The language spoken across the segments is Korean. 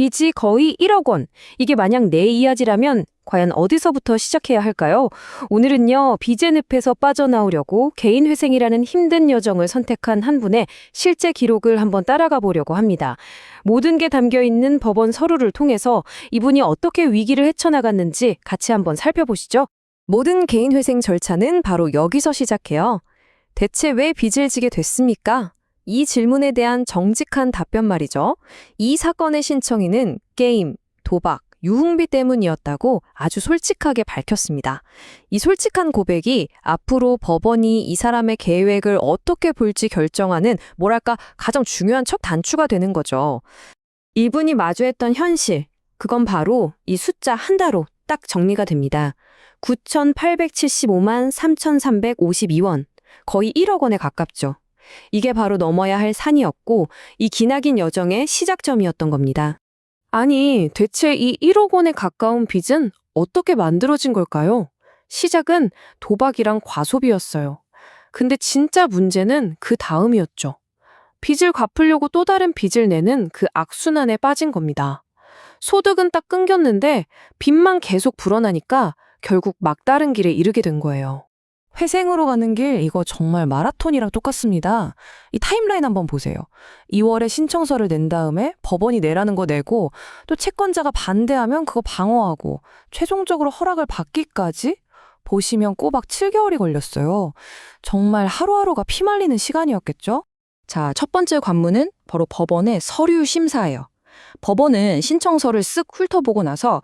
빚이 거의 1억 원. 이게 만약 내 이야기라면 과연 어디서부터 시작해야 할까요? 오늘은요, 빚의 늪에서 빠져나오려고 개인회생이라는 힘든 여정을 선택한 한 분의 실제 기록을 한번 따라가 보려고 합니다. 모든 게 담겨 있는 법원 서류를 통해서 이분이 어떻게 위기를 헤쳐나갔는지 같이 한번 살펴보시죠. 모든 개인회생 절차는 바로 여기서 시작해요. 대체 왜 빚을 지게 됐습니까? 이 질문에 대한 정직한 답변 말이죠. 이 사건의 신청인은 게임, 도박, 유흥비 때문이었다고 아주 솔직하게 밝혔습니다. 이 솔직한 고백이 앞으로 법원이 이 사람의 계획을 어떻게 볼지 결정하는 뭐랄까 가장 중요한 첫 단추가 되는 거죠. 이분이 마주했던 현실, 그건 바로 이 숫자 한 자로 딱 정리가 됩니다. 9,875만 3,352원, 거의 1억 원에 가깝죠. 이게 바로 넘어야 할 산이었고 이 기나긴 여정의 시작점이었던 겁니다. 아니, 대체 이 1억 원에 가까운 빚은 어떻게 만들어진 걸까요? 시작은 도박이랑 과소비였어요. 근데 진짜 문제는 그 다음이었죠. 빚을 갚으려고 또 다른 빚을 내는 그 악순환에 빠진 겁니다. 소득은 딱 끊겼는데 빚만 계속 불어나니까 결국 막다른 길에 이르게 된 거예요. 회생으로 가는 길, 이거 정말 마라톤이랑 똑같습니다. 이 타임라인 한번 보세요. 2월에 신청서를 낸 다음에 법원이 내라는 거 내고 또 채권자가 반대하면 그거 방어하고 최종적으로 허락을 받기까지 보시면 꼬박 7개월이 걸렸어요. 정말 하루하루가 피말리는 시간이었겠죠? 자, 첫 번째 관문은 바로 법원의 서류 심사예요. 법원은 신청서를 쓱 훑어보고 나서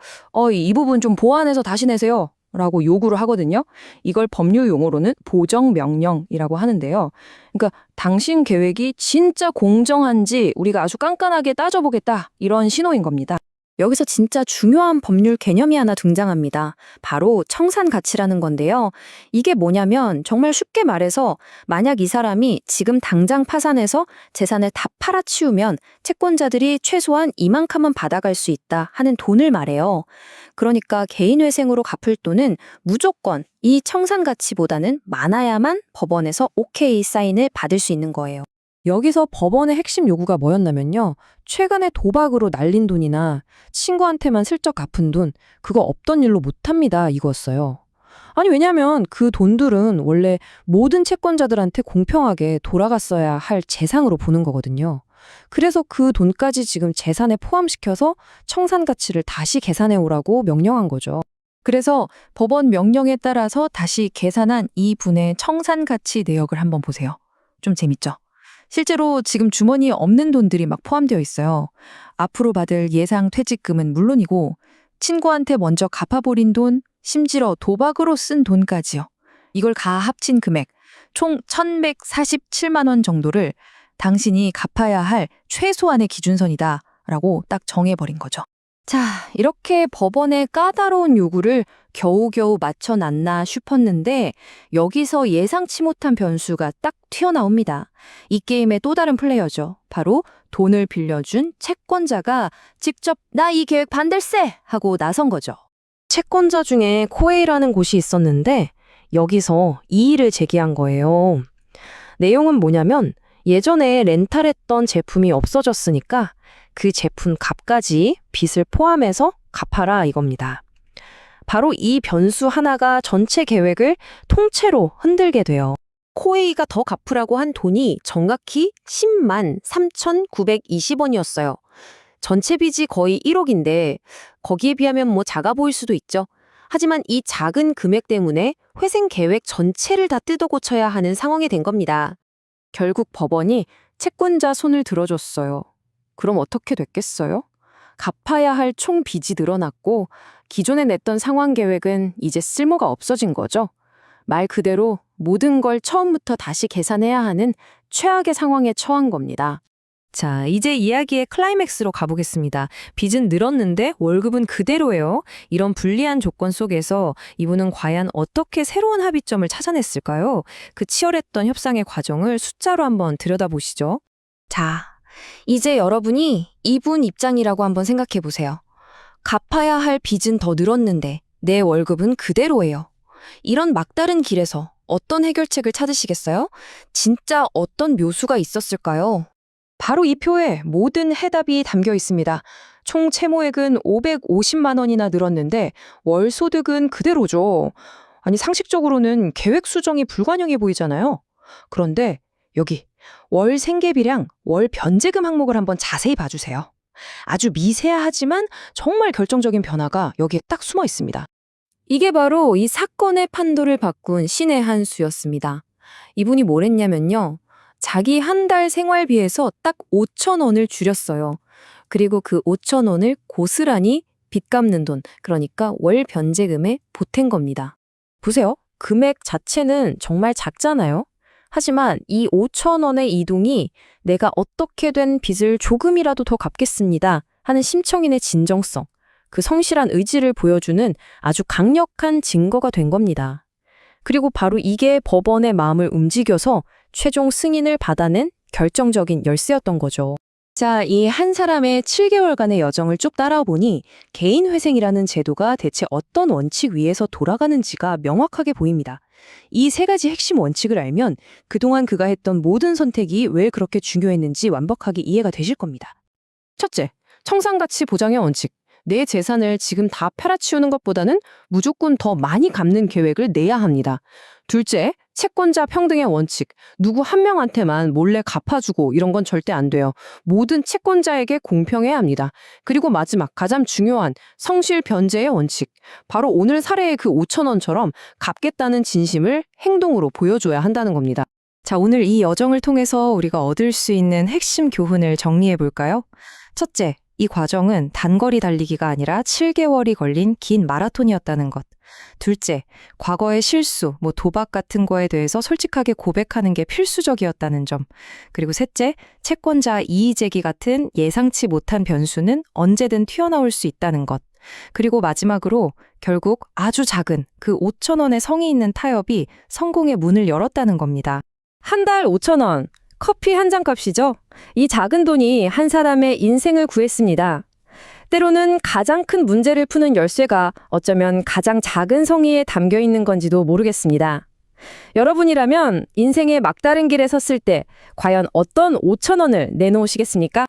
이 부분 좀 보완해서 다시 내세요 라고 요구를 하거든요. 이걸 법률 용어로는 보정명령이라고 하는데요. 그러니까 당신 계획이 진짜 공정한지 우리가 아주 깐깐하게 따져보겠다, 이런 신호인 겁니다. 여기서 진짜 중요한 법률 개념이 하나 등장합니다. 바로 청산가치라는 건데요. 이게 뭐냐면 정말 쉽게 말해서 만약 이 사람이 지금 당장 파산해서 재산을 다 팔아치우면 채권자들이 최소한 이만큼은 받아갈 수 있다 하는 돈을 말해요. 그러니까 개인회생으로 갚을 돈은 무조건 이 청산가치보다는 많아야만 법원에서 오케이 사인을 받을 수 있는 거예요. 여기서 법원의 핵심 요구가 뭐였냐면요. 최근에 도박으로 날린 돈이나 친구한테만 슬쩍 갚은 돈, 그거 없던 일로 못합니다, 이거였어요. 아니, 왜냐면 그 돈들은 원래 모든 채권자들한테 공평하게 돌아갔어야 할 재산으로 보는 거거든요. 그래서 그 돈까지 지금 재산에 포함시켜서 청산가치를 다시 계산해 오라고 명령한 거죠. 그래서 법원 명령에 따라서 다시 계산한 이 분의 청산가치 내역을 한번 보세요. 좀 재밌죠? 실제로 지금 주머니에 없는 돈들이 막 포함되어 있어요. 앞으로 받을 예상 퇴직금은 물론이고 친구한테 먼저 갚아버린 돈, 심지어 도박으로 쓴 돈까지요. 이걸 다 합친 금액, 총 1,147만 원 정도를 당신이 갚아야 할 최소한의 기준선이다 라고 딱 정해버린 거죠. 자, 이렇게 법원의 까다로운 요구를 겨우겨우 맞춰놨나 싶었는데 여기서 예상치 못한 변수가 딱 튀어나옵니다. 이 게임의 또 다른 플레이어죠. 바로 돈을 빌려준 채권자가 직접 나 이 계획 반댈세 하고 나선 거죠. 채권자 중에 코웨이라는 곳이 있었는데 여기서 이의를 제기한 거예요. 내용은 뭐냐면 예전에 렌탈했던 제품이 없어졌으니까 그 제품 값까지 빚을 포함해서 갚아라, 이겁니다. 바로 이 변수 하나가 전체 계획을 통째로 흔들게 돼요. 코웨이가 더 갚으라고 한 돈이 정확히 10만 3,920원이었어요. 전체 빚이 거의 1억인데 거기에 비하면 뭐 작아 보일 수도 있죠. 하지만 이 작은 금액 때문에 회생 계획 전체를 다 뜯어 고쳐야 하는 상황이 된 겁니다. 결국 법원이 채권자 손을 들어줬어요. 그럼 어떻게 됐겠어요? 갚아야 할 총 빚이 늘어났고 기존에 냈던 상환 계획은 이제 쓸모가 없어진 거죠. 말 그대로 모든 걸 처음부터 다시 계산해야 하는 최악의 상황에 처한 겁니다. 자, 이제 이야기의 클라이맥스로 가보겠습니다. 빚은 늘었는데 월급은 그대로예요. 이런 불리한 조건 속에서 이분은 과연 어떻게 새로운 합의점을 찾아냈을까요? 그 치열했던 협상의 과정을 숫자로 한번 들여다보시죠. 자, 이제 여러분이 이분 입장이라고 한번 생각해 보세요. 갚아야 할 빚은 더 늘었는데 내 월급은 그대로예요. 이런 막다른 길에서 어떤 해결책을 찾으시겠어요? 진짜 어떤 묘수가 있었을까요? 바로 이 표에 모든 해답이 담겨 있습니다. 총 채무액은 550만 원이나 늘었는데 월 소득은 그대로죠. 아니, 상식적으로는 계획 수정이 불가능해 보이잖아요. 그런데 여기 월 생계비량, 월 변제금 항목을 한번 자세히 봐주세요. 아주 미세하지만 정말 결정적인 변화가 여기에 딱 숨어 있습니다. 이게 바로 이 사건의 판도를 바꾼 신의 한 수였습니다. 이분이 뭘 했냐면요. 자기 한 달 생활비에서 딱 5천 원을 줄였어요. 그리고 그 5천 원을 고스란히 빚 갚는 돈, 그러니까 월 변제금에 보탠 겁니다. 보세요. 금액 자체는 정말 작잖아요. 하지만 이 5천 원의 이동이 내가 어떻게 된 빚을 조금이라도 더 갚겠습니다 하는 심청인의 진정성, 그 성실한 의지를 보여주는 아주 강력한 증거가 된 겁니다. 그리고 바로 이게 법원의 마음을 움직여서 최종 승인을 받아낸 결정적인 열쇠였던 거죠. 자, 이 한 사람의 7개월간의 여정을 쭉 따라보니 개인회생이라는 제도가 대체 어떤 원칙 위에서 돌아가는지가 명확하게 보입니다. 이 세 가지 핵심 원칙을 알면 그동안 그가 했던 모든 선택이 왜 그렇게 중요했는지 완벽하게 이해가 되실 겁니다. 첫째, 청산가치 보장의 원칙. 내 재산을 지금 다 팔아치우는 것보다는 무조건 더 많이 갚는 계획을 내야 합니다. 둘째, 채권자 평등의 원칙. 누구 한 명한테만 몰래 갚아주고 이런 건 절대 안 돼요. 모든 채권자에게 공평해야 합니다. 그리고 마지막, 가장 중요한 성실 변제의 원칙. 바로 오늘 사례의 그 5천 원처럼 갚겠다는 진심을 행동으로 보여줘야 한다는 겁니다. 자, 오늘 이 여정을 통해서 우리가 얻을 수 있는 핵심 교훈을 정리해 볼까요? 첫째, 이 과정은 단거리 달리기가 아니라 7개월이 걸린 긴 마라톤이었다는 것. 둘째, 과거의 실수, 도박 같은 거에 대해서 솔직하게 고백하는 게 필수적이었다는 점. 그리고 셋째, 채권자 이의제기 같은 예상치 못한 변수는 언제든 튀어나올 수 있다는 것. 그리고 마지막으로 결국 아주 작은 그 5천 원의 성의 있는 타협이 성공의 문을 열었다는 겁니다. 한 달 5천 원. 커피 한 잔 값이죠. 이 작은 돈이 한 사람의 인생을 구했습니다. 때로는 가장 큰 문제를 푸는 열쇠가 어쩌면 가장 작은 성의에 담겨 있는 건지도 모르겠습니다. 여러분이라면 인생의 막다른 길에 섰을 때 과연 어떤 5천 원을 내놓으시겠습니까?